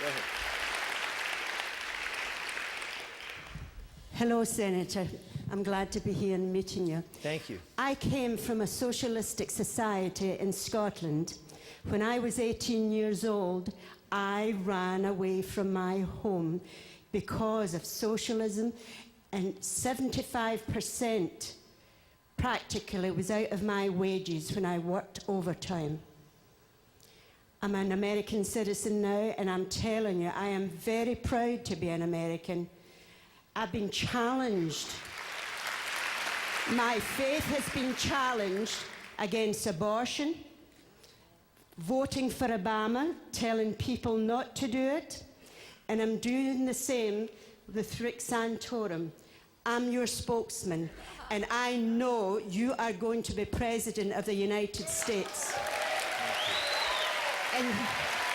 Go ahead. Hello, Senator. I'm glad to be here and meeting you. Thank you. I came from a socialistic society in Scotland. When I was 18 years old, I ran away from my home because of socialism, and 75% practically was out of my wages when I worked overtime. I'm an American citizen now, and I'm telling you, I am very proud to be an American. I've been challenged. My faith has been challenged against abortion, voting for Obama, telling people not to do it, and I'm doing the same with Rick Santorum. I'm your spokesman, and I know you are going to be President of the United States. Thank you. And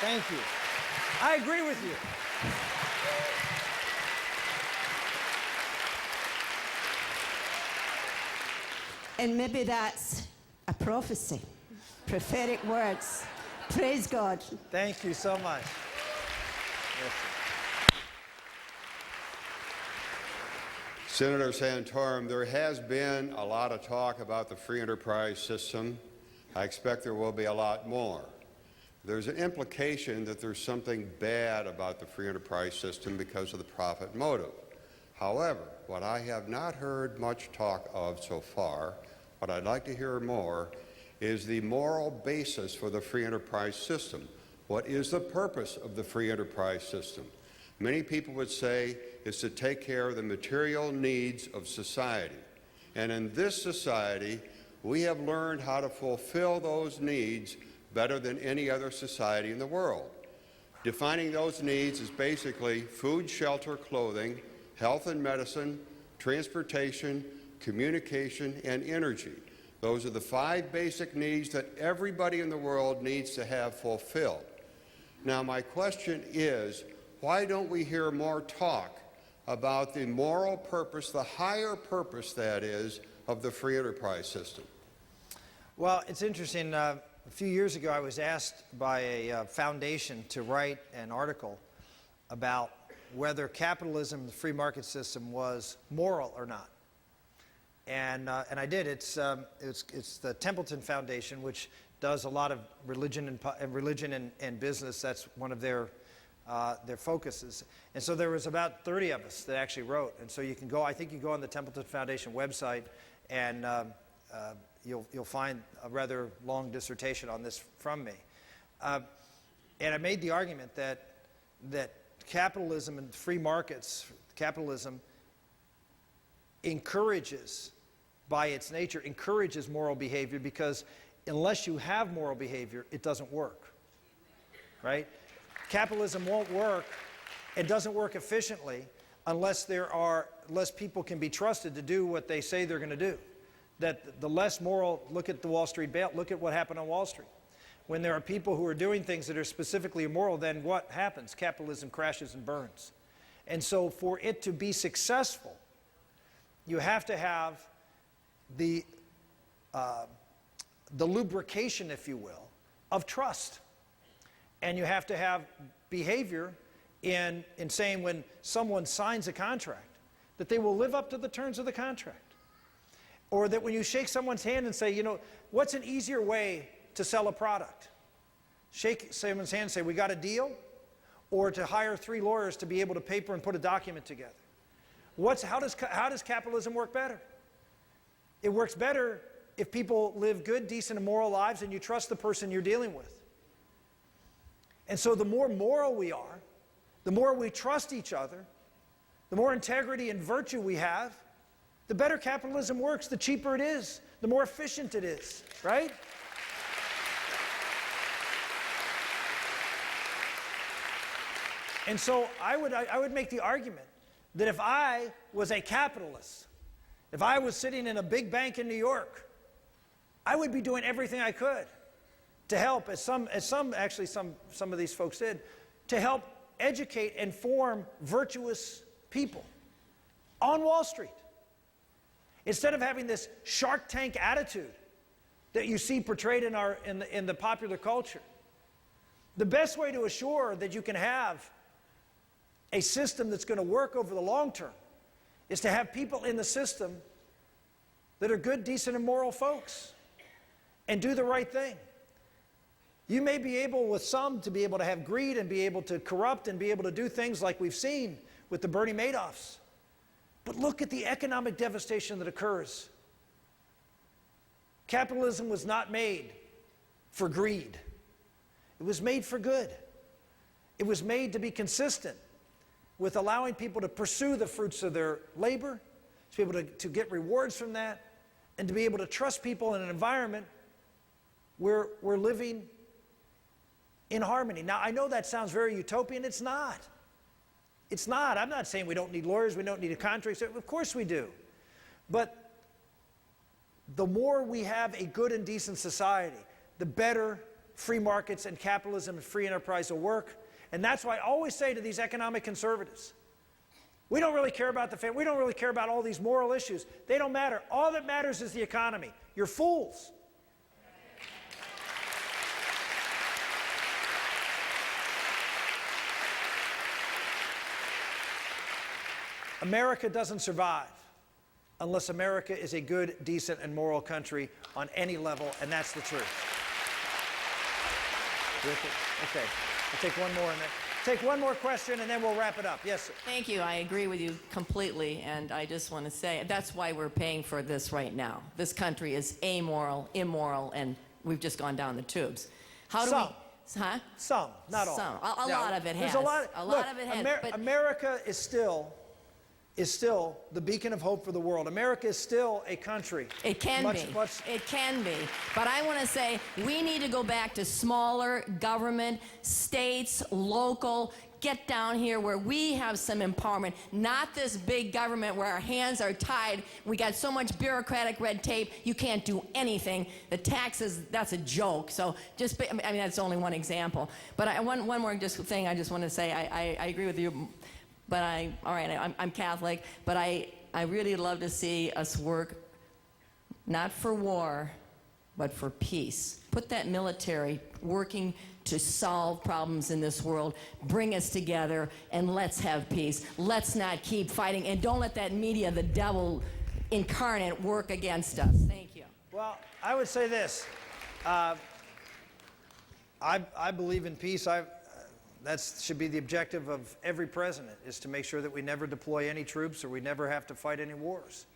thank you. I agree with you. And maybe that's a prophecy, prophetic words. Praise God. Thank you so much. Yes, Senator Santorum, there has been a lot of talk about the free enterprise system. I expect there will be a lot more. There's an implication that there's something bad about the free enterprise system because of the profit motive. However, what I have not heard much talk of so far, what I'd like to hear more, is the moral basis for the free enterprise system. What is the purpose of the free enterprise system? Many people would say it's to take care of the material needs of society. And in this society, we have learned how to fulfill those needs better than any other society in the world. Defining those needs is basically food, shelter, clothing, health and medicine, transportation, communication, and energy. Those are the 5 basic needs that everybody in the world needs to have fulfilled. Now, my question is, why don't we hear more talk about the moral purpose, the higher purpose, that is, of the free enterprise system? well, it's interesting. A few years ago, I was asked by a foundation to write an article about whether capitalism, the free market system, was moral or not. And I did. It's the Templeton Foundation, which does a lot of religion and business. That's one of their focuses. And so there was about 30 of us that actually wrote. And so you can go, I think you go on the Templeton Foundation website, and you'll find a rather long dissertation on this from me. And I made the argument that capitalism and free markets, capitalism encourages, by its nature, encourages moral behavior, because unless you have moral behavior, it doesn't work, right? Capitalism won't work, it doesn't work efficiently unless people can be trusted to do what they say they're going to do. That the less moral, look at the Wall Street bailout, look at what happened on Wall Street. When there are people who are doing things that are specifically immoral, then what happens? Capitalism crashes and burns. And so for it to be successful, you have to have the lubrication, if you will, of trust. And you have to have behavior in saying, when someone signs a contract, that they will live up to the terms of the contract. Or that when you shake someone's hand and say, you know, what's an easier way to sell a product? Shake someone's hand and say, we got a deal? Or to hire 3 lawyers to be able to paper and put a document together? How does capitalism work better? It works better if people live good, decent, and moral lives, and you trust the person you're dealing with. And so the more moral we are, the more we trust each other, the more integrity and virtue we have, the better capitalism works, the cheaper it is, the more efficient it is, right? And so I would make the argument that if I was a capitalist, if I was sitting in a big bank in New York, I would be doing everything I could to help, as some of these folks did, to help educate and form virtuous people on Wall Street. Instead of having this Shark Tank attitude that you see portrayed in the popular culture, the best way to assure that you can have a system that's going to work over the long term is to have people in the system that are good, decent, and moral folks and do the right thing. You may be able, with some, to be able to have greed and be able to corrupt and be able to do things like we've seen with the Bernie Madoffs. But look at the economic devastation that occurs. Capitalism was not made for greed. It was made for good. It was made to be consistent with allowing people to pursue the fruits of their labor, to be able to get rewards from that, and to be able to trust people in an environment where we're living in harmony. Now, I know that sounds very utopian. It's not. It's not. I'm not saying we don't need lawyers, we don't need a contract. Of course we do. But the more we have a good and decent society, the better free markets and capitalism and free enterprise will work. And that's why I always say to these economic conservatives, we don't really care about the family. We don't really care about all these moral issues. They don't matter. All that matters is the economy. You're fools. America doesn't survive unless America is a good, decent, and moral country on any level, and that's the truth. Okay, we'll take one more, and then take one more question, and then we'll wrap it up. Yes, sir. Thank you. I agree with you completely, and I just want to say that's why we're paying for this right now. This country is amoral, immoral, and we've just gone down the tubes. How do Some. Huh? Some, not all. Some. A lot of it has. There's a lot Look, of it has. But America is still the beacon of hope for the world. America is still a country. it can be. It can be. But I want to say we need to go back to smaller government, states, local. Get down here where we have some empowerment, not this big government where our hands are tied. We got so much bureaucratic red tape, you can't do anything. The taxes, that's a joke. So just, I mean, that's only one example. But one more thing I just want to say. I agree with you, but I'm Catholic, but I really love to see us work not for war, but for peace. Put that military working to solve problems in this world, bring us together, and let's have peace. Let's not keep fighting, and don't let that media, the devil incarnate, work against us. Thank you. Well, I would say this. I believe in peace. That should be the objective of every president, is to make sure that we never deploy any troops or we never have to fight any wars.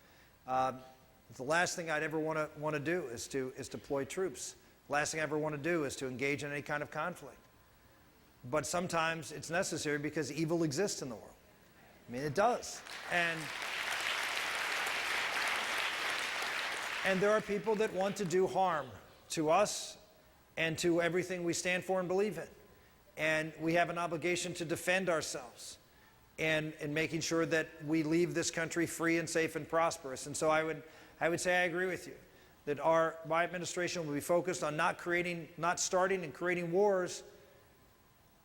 The last thing I'd ever want to do is deploy troops. Last thing I ever want to do is to engage in any kind of conflict. But sometimes it's necessary because evil exists in the world. I mean, it does. And there are people that want to do harm to us and to everything we stand for and believe in. And we have an obligation to defend ourselves and making sure that we leave this country free and safe and prosperous. And so I would say I agree with you that my administration will be focused on not starting and creating wars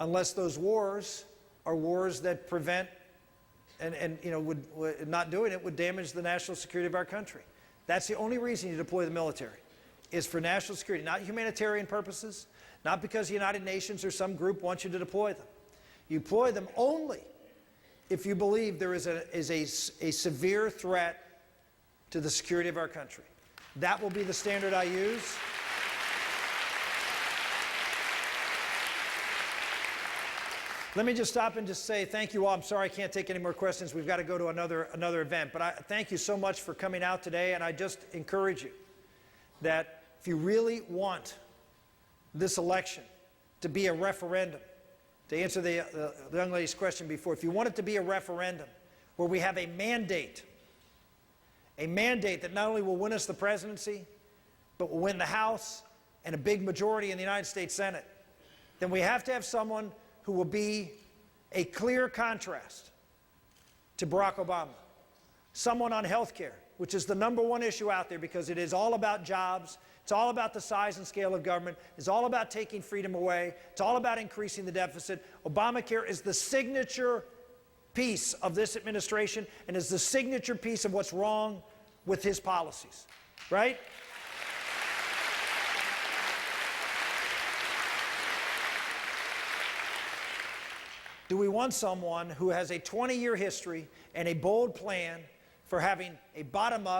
unless those wars are wars that prevent and would not doing it would damage the national security of our country. That's the only reason you deploy the military, is for national security, not humanitarian purposes, not because the United Nations or some group wants you to deploy them. You deploy them only if you believe there is a severe threat to the security of our country. That will be the standard I use. Let me just stop and just say thank you all. I'm sorry I can't take any more questions. We've got to go to another event. But I thank you so much for coming out today, and I just encourage you that if you really want this election to be a referendum, to answer the young lady's question before, if you want it to be a referendum where we have a mandate that not only will win us the presidency, but will win the House and a big majority in the United States Senate, then we have to have someone who will be a clear contrast to Barack Obama. Someone on health care, which is the #1 issue out there because it is all about jobs, it's all about the size and scale of government, it's all about taking freedom away, it's all about increasing the deficit. Obamacare is the signature piece of this administration and is the signature piece of what's wrong with his policies, right? Do we want someone who has a 20-year history and a bold plan for having a bottom-up